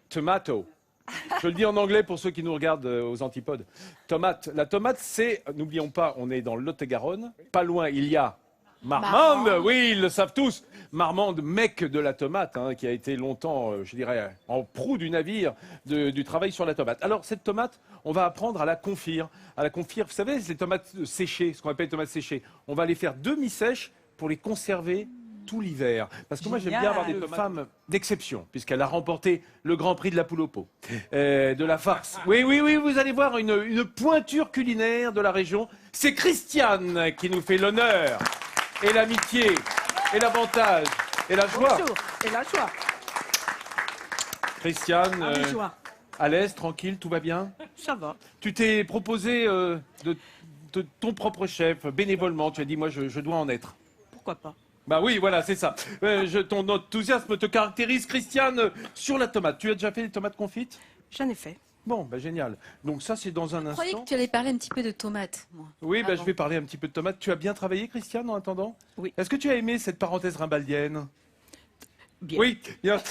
Tomato. Je le dis en anglais pour ceux qui nous regardent aux antipodes. Tomate. La tomate, c'est, n'oublions pas, on est dans le Lot-et-Garonne. Pas loin, il y a Marmande. Oui, ils le savent tous. Marmande, mec de la tomate, hein, qui a été longtemps, je dirais, en proue du navire du travail sur la tomate. Alors, cette tomate, on va apprendre à la confire. À la confire, vous savez, les tomates séchées, ce qu'on appelle les tomates séchées. On va les faire demi-sèches pour les conserver tout l'hiver. Parce que moi, j'aime bien avoir des femmes d'exception, puisqu'elle a remporté le Grand Prix de la poule au pot, de la farce. Oui, oui, oui, vous allez voir une pointure culinaire de la région. C'est Christiane qui nous fait l'honneur et l'amitié et l'avantage et la joie. Bonjour. Et la joie. Christiane, à l'aise, tranquille, tout va bien? Ça va. Tu t'es proposé de ton propre chef, bénévolement. Tu as dit, moi, je dois en être. Pourquoi pas? Bah oui, voilà, c'est ça. Ton enthousiasme te caractérise, Christiane, sur la tomate. Tu as déjà fait des tomates confites? J'en ai fait. Bon, bah génial. Donc ça, c'est dans un Je croyais instant. que tu allais parler un petit peu de tomates, moi. Oui, bah, Avant. je vais parler un petit peu de tomates. Tu as bien travaillé, Christiane, en attendant? Oui. Est-ce que tu as aimé cette parenthèse rimbaldienne? Bien. Oui, bien.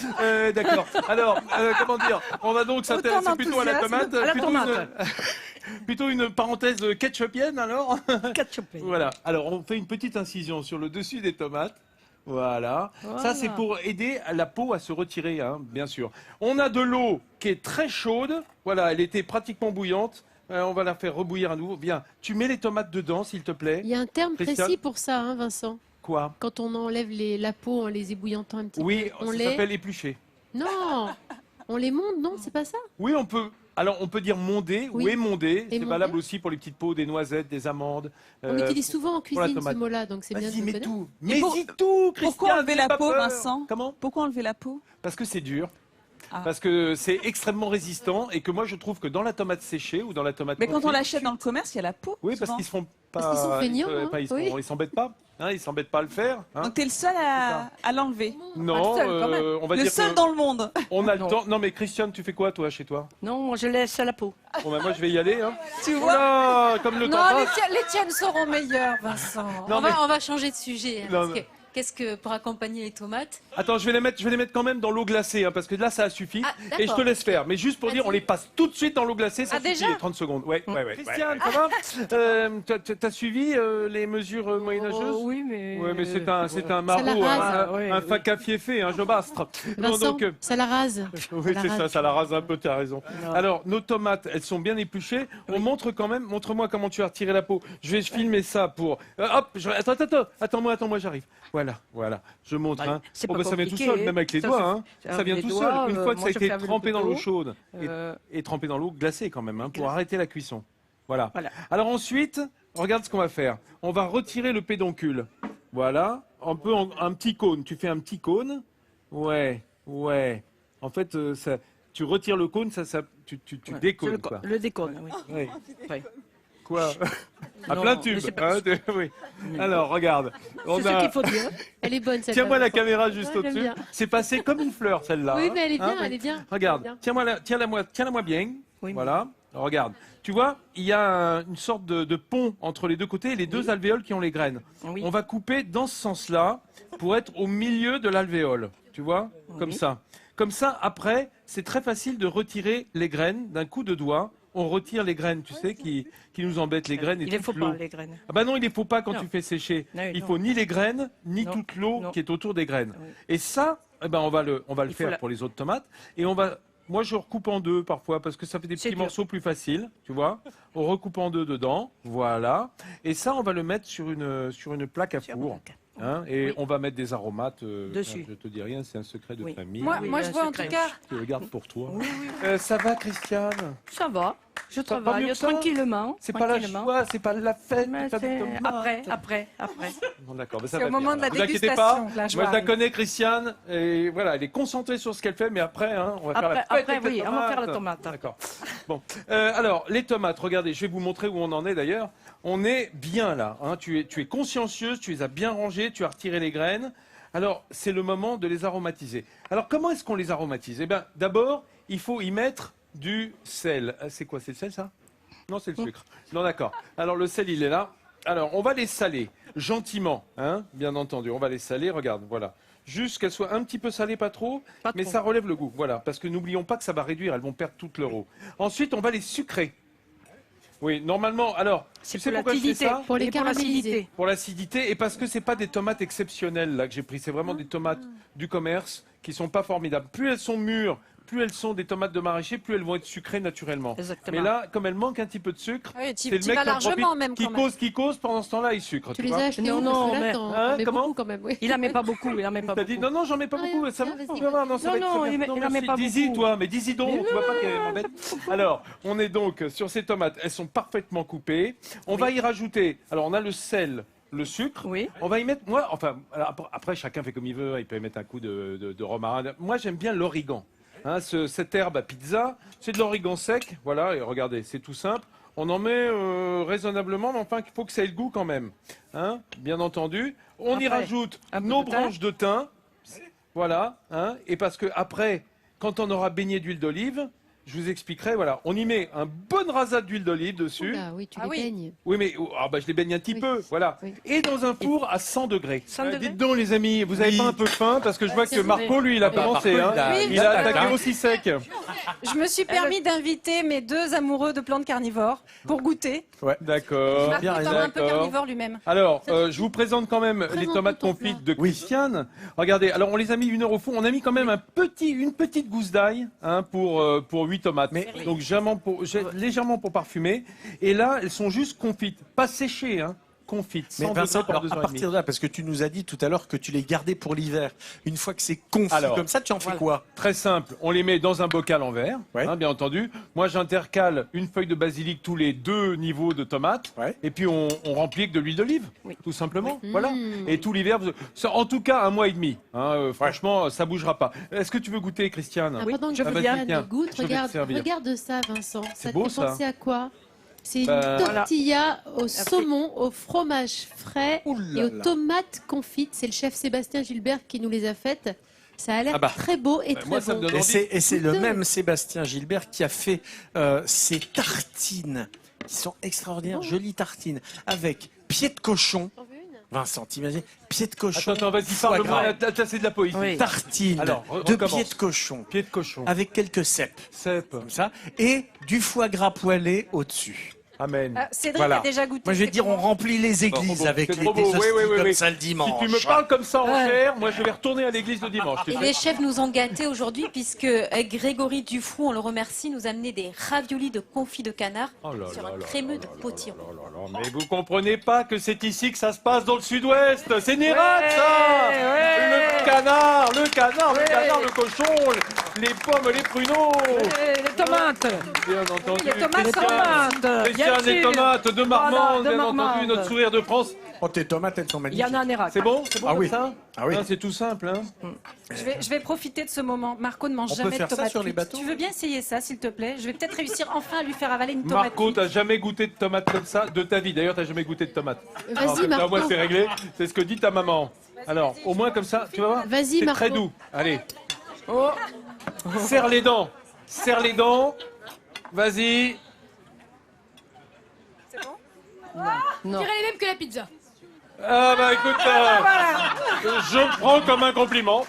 D'accord. Alors, comment dire? On va donc s'intéresser plutôt à la tomate. À la plutôt tomate. Plutôt une parenthèse ketchupienne, alors? Ketchup. Voilà. Alors, on fait une petite incision sur le dessus des tomates. Voilà. Ça, c'est pour aider la peau à se retirer, hein, bien sûr. On a de l'eau qui est très chaude. Voilà, elle était pratiquement bouillante. On va la faire rebouillir à nouveau. Bien. Tu mets les tomates dedans, s'il te plaît. Il y a un terme Christiane précis pour ça, hein, Vincent. Quoi? Quand on enlève la peau en les ébouillantant un petit Oui, peu. On ça les... s'appelle éplucher. Non, on les monte, non, c'est pas ça? Oui, on peut. Alors, on peut dire monder Oui. ou émonder. C'est Émonder. valable aussi pour les petites peaux, des noisettes, des amandes. On utilise souvent en pour la cuisine ce tomate. mot-là, donc c'est bien de Vas-y, le mets connaître. tout. Et Mets-y tout, Christiane. Pourquoi enlever n'aie la pas peau, peur. Vincent? Comment? Pourquoi enlever la peau? Parce que c'est dur. Ah. Parce que c'est extrêmement résistant et que moi je trouve que dans la tomate séchée ou dans la tomate Mais quand on confite- l'achète dans le commerce, il y a la peau. Oui, parce souvent. qu'ils se font pas. Parce qu'ils sont feignants, hein, oui. Ils s'embêtent pas. Hein, ils s'embêtent pas à le faire. Hein. Donc t'es le seul à l'enlever. Non, seul, quand même. on va Le dire seul que dans le monde. on a le Non. temps. Non, mais Christiane, tu fais quoi toi chez toi? Non, moi, je laisse à la peau. Bon, ben, moi je vais y aller. Hein. Tu vois? Oula, comme le temps Non, passe. les tiennes seront meilleures, Vincent. Non, on, mais- va, on va changer de sujet. Hein, Non, parce mais- que, qu'est-ce que pour accompagner les tomates? Attends, je vais les mettre quand même dans l'eau glacée, hein, parce que là, ça a suffi. Ah, et je te d'accord. laisse faire. Mais juste pour dire, Vas-y. on les passe tout de suite dans l'eau glacée, ça Ah, suffit, déjà les 30 secondes. Ouais. Christiane, ça va? T'as suivi les mesures moyenâgeuses? Oui, mais... Ouais, mais c'est un Ça la maraud, rase. un facafiéfé, un jobastre. Non, Vincent, donc, ça la rase. oui, la c'est rase. ça, ça la rase un peu, tu as raison. Non. Alors, nos tomates, elles sont bien épluchées. On montre quand même, montre-moi comment tu as retiré la peau. Je vais filmer ça pour... hop, attends-moi, j'arrive. Voilà, je montre. Hein. c'est Oh, pas ça vient tout compliqué, seul, même avec les ça doigts. se- Hein. Ça avec vient les tout doigts, seul. Une fois que ça moi, a je été fais avec le trempé dans l'eau couteau. chaude Euh, et trempé dans l'eau glacée quand même, hein, pour arrêter la cuisson. Voilà. Voilà. Alors ensuite, regarde ce qu'on va faire. On va retirer le pédoncule. Voilà. Un peu un petit cône. Tu fais un petit cône. Ouais. En fait, tu retires le cône, tu c'est décones. Quoi. le déconne, oui. Oui. Oui. Quoi? À Non, plein mais tube. c'est pas- Hein, oui. Alors, regarde. C'est On ce a... qu'il faut dire. Elle est bonne, celle-là. Tiens-moi la Vincent. caméra juste Ouais, j'aime au-dessus. bien. C'est passé comme une fleur, celle-là. Oui, hein. mais elle est bien, Hein, elle est bien. Regarde, Elle est bien. tiens-la-moi bien. Oui, Voilà, regarde. Tu vois, il y a une sorte de pont entre les deux côtés et les deux alvéoles qui ont les graines. Oui. On va couper dans ce sens-là pour être au milieu de l'alvéole. Tu vois, comme Oui. ça. Comme ça, après, c'est très facile de retirer les graines d'un coup de doigt. On retire les graines, tu sais, qui nous embêtent, les graines et Il ne toute faut l'eau. pas, les graines. Ah bah non, il ne les faut pas quand Non. tu fais sécher. Non, Il non. faut ni les graines, ni Non. toute l'eau Non. qui est autour des graines. Oui. Et ça, eh ben, on va le Il faut faire la- pour les autres tomates. Et moi, je recoupe en deux parfois parce que ça fait des C'est petits dur. morceaux plus faciles, tu vois. On recoupe en deux dedans, voilà. Et ça, on va le mettre sur une plaque à Sur four. la plaque. Hein, et Oui. on va mettre des aromates. Dessus. Je te dis rien, c'est un secret de Oui. famille. Moi, Oui, moi il y a je un vois en secret. tout cas... Je le garde pour toi. Oui, oui. Ça va, Christiane? Ça va. Je va travaille mieux que ça tranquillement. C'est pas la tranquillement. joie, c'est pas la fête. Mais c'est pas des c'est tomates. après. Bon, d'accord, mais ça C'est va au moment bien, de la alors. Vous inquiétez pas, dégustation que la moi joie je la arrive. connais, Christiane, et voilà, elle est concentrée sur ce qu'elle fait, mais après, hein, on va faire la fête Après, avec les oui, on va faire la tomates. tomate. D'accord. Bon, alors, les tomates, regardez, je vais vous montrer où on en est d'ailleurs. On est bien là, hein. Tu es consciencieuse, tu les as bien rangées, tu as retiré les graines. Alors, c'est le moment de les aromatiser. Alors, comment est-ce qu'on les aromatise? Eh bien, d'abord, il faut y mettre du sel. C'est quoi, c'est le sel, ça? Non, c'est le sucre. Non, d'accord. Alors, le sel, il est là. Alors, on va les saler gentiment, hein, bien entendu. On va les saler, regarde, voilà. juste qu'elles soient un petit peu salées, pas trop, Pas mais trop. ça relève le goût. Voilà, parce que n'oublions pas que ça va réduire, elles vont perdre toute leur eau. Ensuite, on va les sucrer. Oui, normalement, alors, C'est tu sais pour pourquoi je fais l'acidité. ça Pour les Et pour caraméliser. l'acidité. Pour l'acidité et parce que c'est pas des tomates exceptionnelles là que j'ai pris, c'est vraiment des tomates du commerce qui sont pas formidables. Plus elles sont mûres, plus elles sont des tomates de maraîcher, plus elles vont être sucrées naturellement. Exactement. Mais là, comme elles manquent un petit peu de sucre, Oui, c'est tu le mec vas qui en largement profite, même qui quand même. cause, pendant ce temps-là, il sucre. Tu tu les vois. as achetés Non, où? non, Parce que là, mais- t'en Hein, mets comment beaucoup quand même, oui. Il en met pas beaucoup, il en met pas T'as beaucoup. dit non, non, j'en mets pas Ah, beaucoup. rien, Ça va, vas-y. on va voir, non, ça Non, va être non, très bien. il met- Non, il en met merci. pas Dis-y, beaucoup. toi, mais dis-y donc, tu vois pas qu'elle m'embête. Alors, on est donc sur ces tomates, elles sont parfaitement coupées. On va y rajouter, alors on a le sel, le sucre. Oui. On va y mettre, moi, enfin, alors, après, chacun fait comme il veut, il peut y mettre un coup de romarin. Moi, j'aime bien l'origan. Hein, cette herbe à pizza, c'est de l'origan sec, voilà, et regardez, c'est tout simple. On en met raisonnablement, mais enfin, il faut que ça ait le goût quand même. Hein, bien entendu. On y Après, rajoute un peu nos de thym. branches de thym, voilà, hein, et parce que après, quand on aura baigné d'huile d'olive, je vous expliquerai, voilà, on y met un bon rasade d'huile d'olive dessus. Ah oui, tu Ah les oui. baignes. Oui, mais je les baigne un petit Oui. peu, voilà. Oui. Et dans un four à 100 degrés. 100 degrés. Dites donc, les amis, vous avez pas un peu faim parce que je vois que c'est Marco, lui, il a commencé. Marco, Hein. Oui, Il a attaqué aussi sec. Je me suis permis d'inviter mes deux amoureux de plantes carnivores pour goûter. D'accord. Marc bien étant raison. un peu carnivore lui-même. Alors, je vous présente quand même les Présente-nous tomates ton confites plat. de Christiane. Regardez, alors on les a mis 1 heure au four. On a mis quand même une petite gousse d'ail hein, pour 8 tomates. Donc légèrement pour parfumer. Et là, elles sont juste confites, pas séchées, hein, confites. Mais 100 Vincent, degrés par alors, 2 à heures et demie. partir de là, parce que tu nous as dit tout à l'heure que tu les gardais pour l'hiver. Une fois que c'est confit Alors, comme ça, tu en fais quoi? Très simple, on les met dans un bocal en verre, Ouais. hein, bien entendu. Moi, j'intercale une feuille de basilic tous les 2 niveaux de tomates. Ouais. Et puis, on remplit avec de l'huile d'olive, Oui. tout simplement. Oui. Voilà. Mmh. Et tout l'hiver, en tout cas, 1 mois et demi. Hein, franchement, ça bougera pas. Est-ce que tu veux goûter, Christiane Ah, pendant que je veux vas-y, bien. tiens, goûte, je vais te regarde, servir. regarde ça, Vincent. Ça te beau, fait ça. penser à quoi? C'est une Bah, tortilla au saumon, au fromage frais Ouh là et aux là. tomates confites. C'est le chef Sébastien Gilbert qui nous les a faites. Ça a l'air Ah bah. très beau et très moi, ça me bon. donne envie. Et c'est le Putain. même Sébastien Gilbert qui a fait ces tartines qui sont extraordinaires, jolies tartines avec pied de cochon. T'en veux une? Vincent, t'imagines? Pied de cochon. Attends, vas-y, foie parle-moi. gras. Là, c'est de la poésie. Oui. Tartine Alors, de recommence. pied de cochon Pied de cochon. avec quelques cèpes, Cèpe. comme ça, et du foie gras poêlé au-dessus. Amen. Cédric Voilà. a déjà goûté. Moi, je vais c'est dire, on comment remplit les églises bon, avec c'est les trop beau. des hosties Oui, comme oui. ça le dimanche. Si tu me parles comme ça en chair, moi, je vais retourner à l'église de dimanche. tu Et sais. les chefs nous ont gâtés aujourd'hui puisque Grégory Dufou, on le remercie, nous a amené des raviolis de confit de canard Oh là sur là un là crémeux là de là là potiron. là là là. Mais vous comprenez pas que c'est ici que ça se passe dans le sud-ouest. C'est Nérac, ça. Le canard, le cochon, les pommes, les pruneaux. Les tomates. Bien entendu. Les tomates, Christiane. tomates. Christiane, bien les sûr. tomates de Marmande, Voilà, de bien entendu, Marmande. notre sourire de France. Oh, tes tomates, elles sont Il y magnifiques. en a un Nérac. C'est bon Ah comme oui. ça Ah oui. Hein, c'est tout simple. Hein. Je vais profiter de ce moment. Marco ne mange On peut jamais de faire ça tomates sur les cuites. bateaux Tu veux bien essayer ça, s'il te plaît? Je vais peut-être réussir enfin à lui faire avaler une tomate Marco, cuite. t'as jamais goûté de tomates comme ça de ta vie. D'ailleurs, t'as jamais goûté de tomates. Alors, Vas-y, comme ça, moi, Marco. c'est réglé. C'est ce que dit ta maman. Alors, au moins comme ça, tu vas voir. Vas-y, C'est Marco. très doux. Allez. Serre les dents. Serre les dents. Vas-y. Non. les mêmes que la pizza. Ah bah écoute, je le prends comme un compliment.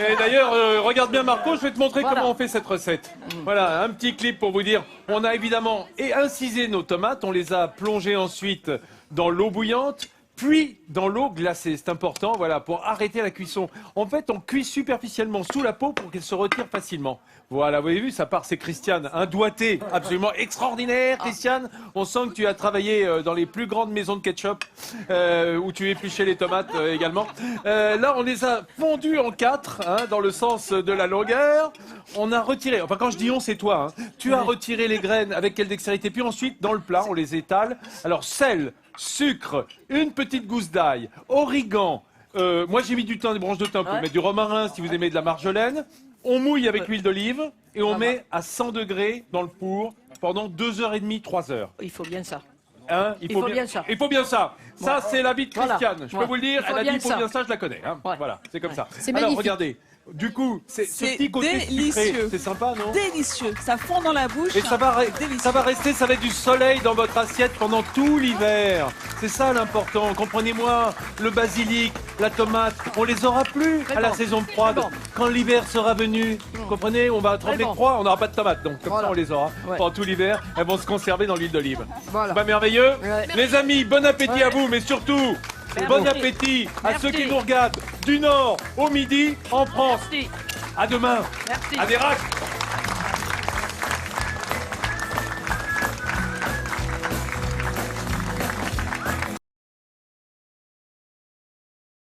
Et d'ailleurs, regarde bien Marco, je vais te montrer Voilà. comment on fait cette recette. Voilà, un petit clip pour vous dire. On a évidemment incisé nos tomates, on les a plongées ensuite dans l'eau bouillante, puis dans l'eau glacée. C'est important, voilà, pour arrêter la cuisson. En fait, on cuit superficiellement sous la peau pour qu'elle se retire facilement. Voilà, vous avez vu, ça part, c'est Christiane, un doigté absolument extraordinaire, Christiane. On sent que tu as travaillé dans les plus grandes maisons de ketchup, où tu épluchais les tomates également. Là, on les a fondues en 4, hein, dans le sens de la longueur. On a retiré, enfin quand je dis on, c'est toi, hein. Tu as retiré les graines avec quelle dextérité, puis ensuite, dans le plat, on les étale. Alors, sel, sucre, une petite gousse d'ail, origan. Moi, j'ai mis du thym, des branches de thym. Vous pouvez mettre du romarin si vous aimez de la marjolaine. On mouille avec l'huile d'olive et on met à 100 degrés dans le four pendant 2h30, 3h. Il faut bien ça. Hein, Il faut bien ça. Il faut bien ça. Ça, c'est la vie de Voilà. Christiane. Je peux Ouais. vous le dire, Il faut elle a dit bien il faut ça. bien ça, je la connais. Hein. Ouais. Voilà, c'est comme ça. C'est Alors, magnifique. regardez. Du coup, ce C'est petit côté délicieux. sucré, c'est sympa, non? Délicieux. Ça fond dans la bouche. Et ça va Délicieux. rester, ça va être du soleil dans votre assiette pendant tout l'hiver. C'est ça l'important. Comprenez-moi, le basilic la tomate, on les aura plus Très à la bon. saison froide. Très bon. Quand l'hiver sera venu, vous comprenez, on va trembler de bon. froid, on n'aura pas de tomates. Donc comme Voilà. ça, on les aura Ouais. pendant tout l'hiver. Elles vont se conserver dans l'huile d'olive. Voilà. C'est pas merveilleux? Ouais. Les amis, bon appétit Ouais. à vous, mais surtout, Merci. bon appétit à Merci. ceux qui nous regardent du nord au midi en France. Merci. À demain. Merci. À des racks.